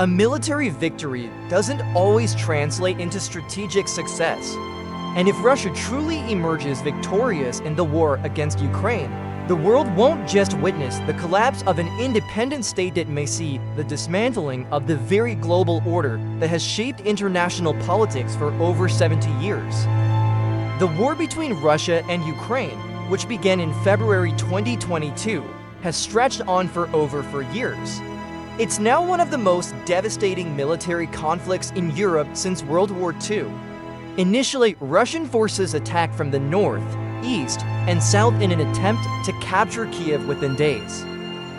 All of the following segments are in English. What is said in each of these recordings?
A military victory doesn't always translate into strategic success. And if Russia truly emerges victorious in the war against Ukraine, the world won't just witness the collapse of an independent state, it may see the dismantling of the very global order that has shaped international politics for over 70 years. The war between Russia and Ukraine, which began in February 2022, has stretched on for over 4 years. It's now one of the most devastating military conflicts in Europe since World War II. Initially, Russian forces attacked from the north, east, and south in an attempt to capture Kyiv within days.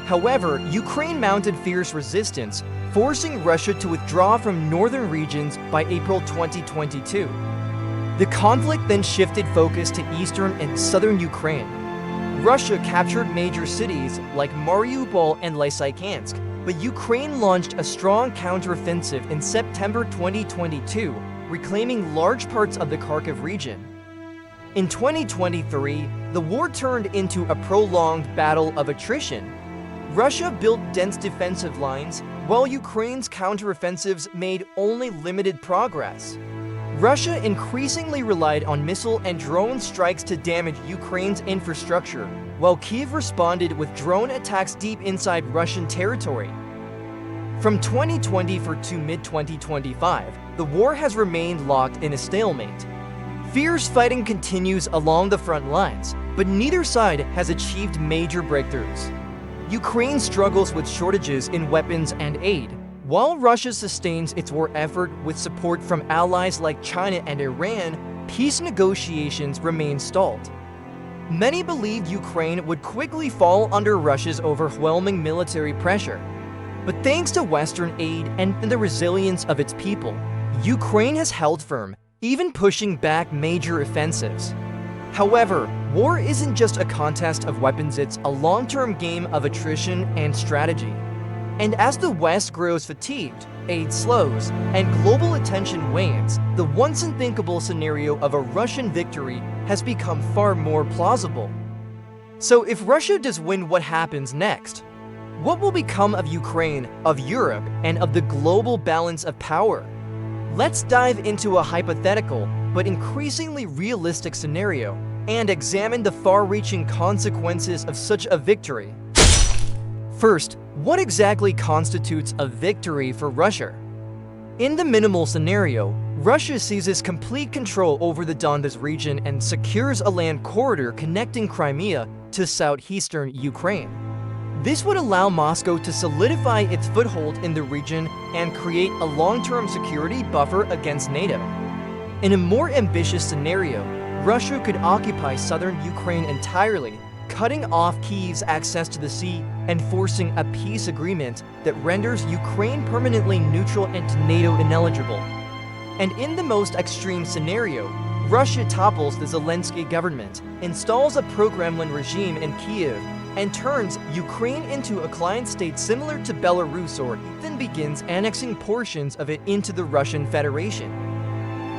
However, Ukraine mounted fierce resistance, forcing Russia to withdraw from northern regions by April 2022. The conflict then shifted focus to eastern and southern Ukraine. Russia captured major cities like Mariupol and Lysychansk, but Ukraine launched a strong counteroffensive in September 2022, reclaiming large parts of the Kharkiv region. In 2023, the war turned into a prolonged battle of attrition. Russia built dense defensive lines, while Ukraine's counteroffensives made only limited progress. Russia increasingly relied on missile and drone strikes to damage Ukraine's infrastructure, while Kyiv responded with drone attacks deep inside Russian territory. From 2024 to mid-2025, the war has remained locked in a stalemate. Fierce fighting continues along the front lines, but neither side has achieved major breakthroughs. Ukraine struggles with shortages in weapons and aid, while Russia sustains its war effort with support from allies like China and Iran. Peace negotiations remain stalled. Many believed Ukraine would quickly fall under Russia's overwhelming military pressure. But thanks to Western aid and the resilience of its people, Ukraine has held firm, even pushing back major offensives. However, war isn't just a contest of weapons, it's a long-term game of attrition and strategy. And as the West grows fatigued, aid slows, and global attention wanes, the once unthinkable scenario of a Russian victory has become far more plausible. So if Russia does win, what happens next? What will become of Ukraine, of Europe, and of the global balance of power? Let's dive into a hypothetical, but increasingly realistic scenario, and examine the far-reaching consequences of such a victory. First, what exactly constitutes a victory for Russia? In the minimal scenario, Russia seizes complete control over the Donbas region and secures a land corridor connecting Crimea to southeastern Ukraine. This would allow Moscow to solidify its foothold in the region and create a long-term security buffer against NATO. In a more ambitious scenario, Russia could occupy southern Ukraine entirely, cutting off Kyiv's access to the sea and forcing a peace agreement that renders Ukraine permanently neutral and NATO ineligible. And in the most extreme scenario, Russia topples the Zelensky government, installs a pro-Kremlin regime in Kyiv, and turns Ukraine into a client state similar to Belarus, or even begins annexing portions of it into the Russian Federation.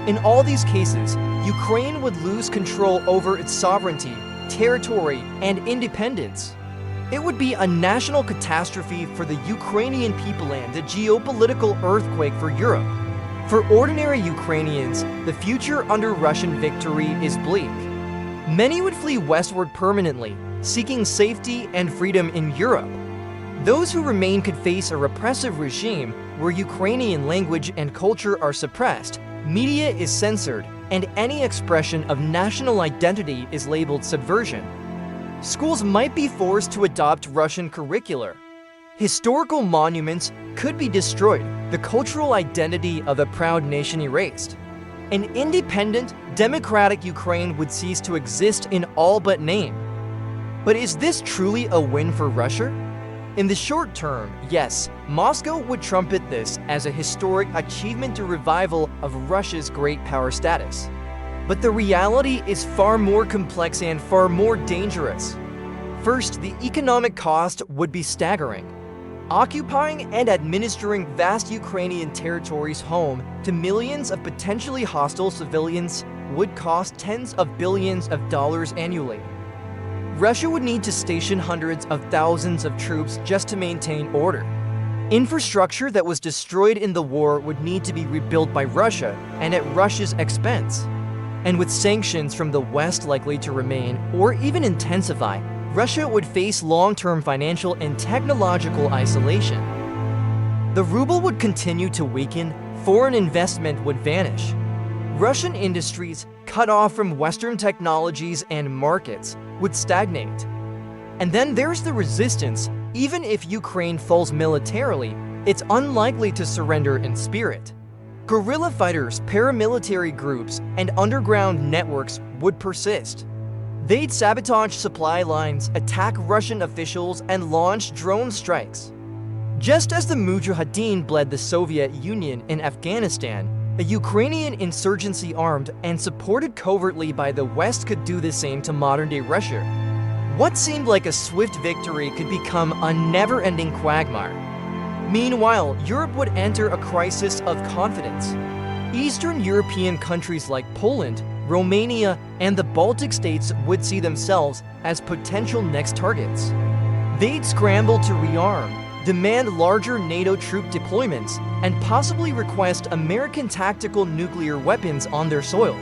In all these cases, Ukraine would lose control over its sovereignty, territory, and independence. It would be a national catastrophe for the Ukrainian people and a geopolitical earthquake for Europe. For ordinary Ukrainians, the future under Russian victory is bleak. Many would flee westward permanently, seeking safety and freedom in Europe. Those who remain could face a repressive regime where Ukrainian language and culture are suppressed, media is censored, and any expression of national identity is labeled subversion. Schools might be forced to adopt Russian curricula. Historical monuments could be destroyed, the cultural identity of a proud nation erased. An independent, democratic Ukraine would cease to exist in all but name. But is this truly a win for Russia? In the short term, yes, Moscow would trumpet this as a historic achievement to revival of Russia's great power status. But the reality is far more complex and far more dangerous. First, the economic cost would be staggering. Occupying and administering vast Ukrainian territories home to millions of potentially hostile civilians would cost tens of billions of dollars annually. Russia would need to station hundreds of thousands of troops just to maintain order. Infrastructure that was destroyed in the war would need to be rebuilt by Russia, and at Russia's expense. And with sanctions from the West likely to remain or even intensify, Russia would face long-term financial and technological isolation. The ruble would continue to weaken, foreign investment would vanish. Russian industries, cut off from Western technologies and markets, would stagnate. And then there's the resistance. Even if Ukraine falls militarily, it's unlikely to surrender in spirit. Guerrilla fighters, paramilitary groups, and underground networks would persist. They'd sabotage supply lines, attack Russian officials, and launch drone strikes. Just as the Mujahideen bled the Soviet Union in Afghanistan, a Ukrainian insurgency armed and supported covertly by the West could do the same to modern-day Russia. What seemed like a swift victory could become a never-ending quagmire. Meanwhile, Europe would enter a crisis of confidence. Eastern European countries like Poland, Romania, and the Baltic states would see themselves as potential next targets. They'd scramble to rearm, demand larger NATO troop deployments, and possibly request American tactical nuclear weapons on their soil.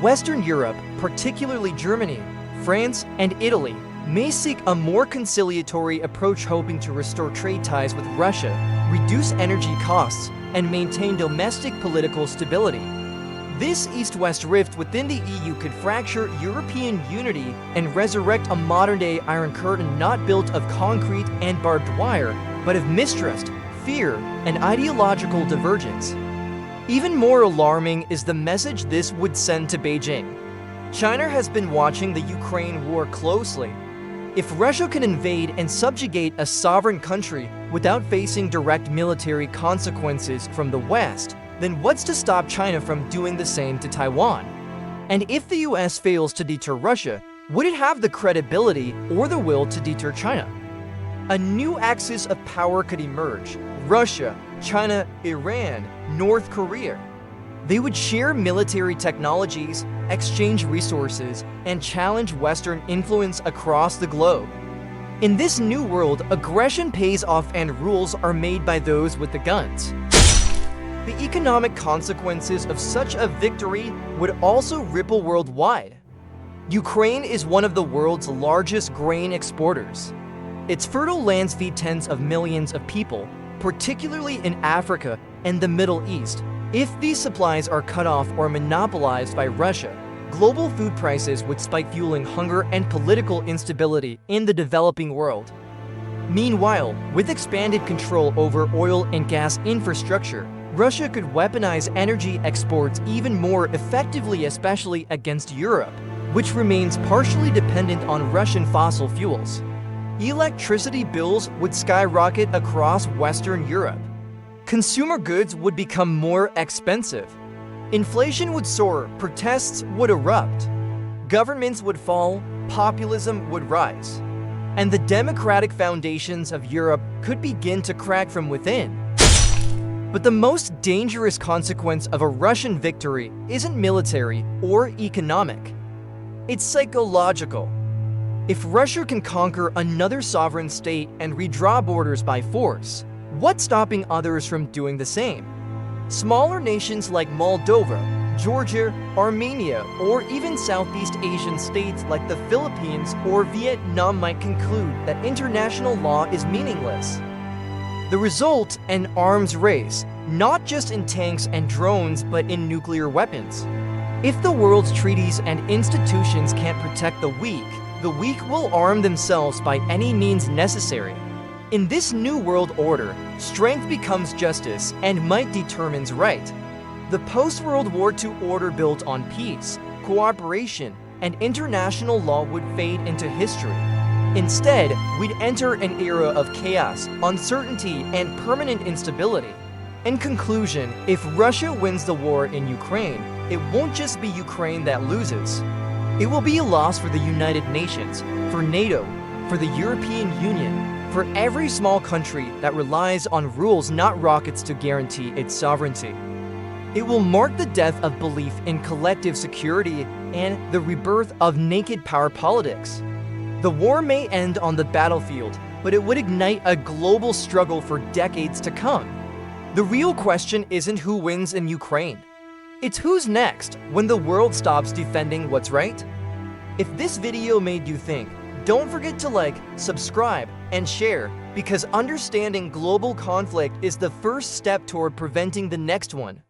Western Europe, particularly Germany, France, and Italy, may seek a more conciliatory approach, hoping to restore trade ties with Russia, reduce energy costs, and maintain domestic political stability. This East-West rift within the EU could fracture European unity and resurrect a modern-day Iron Curtain not built of concrete and barbed wire, but of mistrust, fear, and ideological divergence. Even more alarming is the message this would send to Beijing. China has been watching the Ukraine war closely. If Russia can invade and subjugate a sovereign country without facing direct military consequences from the West, then what's to stop China from doing the same to Taiwan? And if the US fails to deter Russia, would it have the credibility or the will to deter China? A new axis of power could emerge: Russia, China, Iran, North Korea. They would share military technologies, exchange resources, and challenge Western influence across the globe. In this new world, aggression pays off and rules are made by those with the guns. The economic consequences of such a victory would also ripple worldwide. Ukraine is one of the world's largest grain exporters. Its fertile lands feed tens of millions of people, particularly in Africa and the Middle East. If these supplies are cut off or monopolized by Russia, global food prices would spike, fueling hunger and political instability in the developing world. Meanwhile, with expanded control over oil and gas infrastructure, Russia could weaponize energy exports even more effectively, especially against Europe, which remains partially dependent on Russian fossil fuels. Electricity bills would skyrocket across Western Europe. Consumer goods would become more expensive. Inflation would soar, protests would erupt. Governments would fall, populism would rise. And the democratic foundations of Europe could begin to crack from within. But the most dangerous consequence of a Russian victory isn't military or economic. It's psychological. If Russia can conquer another sovereign state and redraw borders by force, what's stopping others from doing the same? Smaller nations like Moldova, Georgia, Armenia, or even Southeast Asian states like the Philippines or Vietnam might conclude that international law is meaningless. The result, an arms race, not just in tanks and drones, but in nuclear weapons. If the world's treaties and institutions can't protect the weak will arm themselves by any means necessary. In this new world order, strength becomes justice and might determines right. The post-World War II order built on peace, cooperation, and international law would fade into history. Instead, we'd enter an era of chaos, uncertainty, and permanent instability. In conclusion, if Russia wins the war in Ukraine, it won't just be Ukraine that loses. It will be a loss for the United Nations, for NATO, for the European Union, for every small country that relies on rules, not rockets, to guarantee its sovereignty. It will mark the death of belief in collective security and the rebirth of naked power politics. The war may end on the battlefield, but it would ignite a global struggle for decades to come. The real question isn't who wins in Ukraine. It's who's next when the world stops defending what's right. If this video made you think, don't forget to like, subscribe, and share, because understanding global conflict is the first step toward preventing the next one.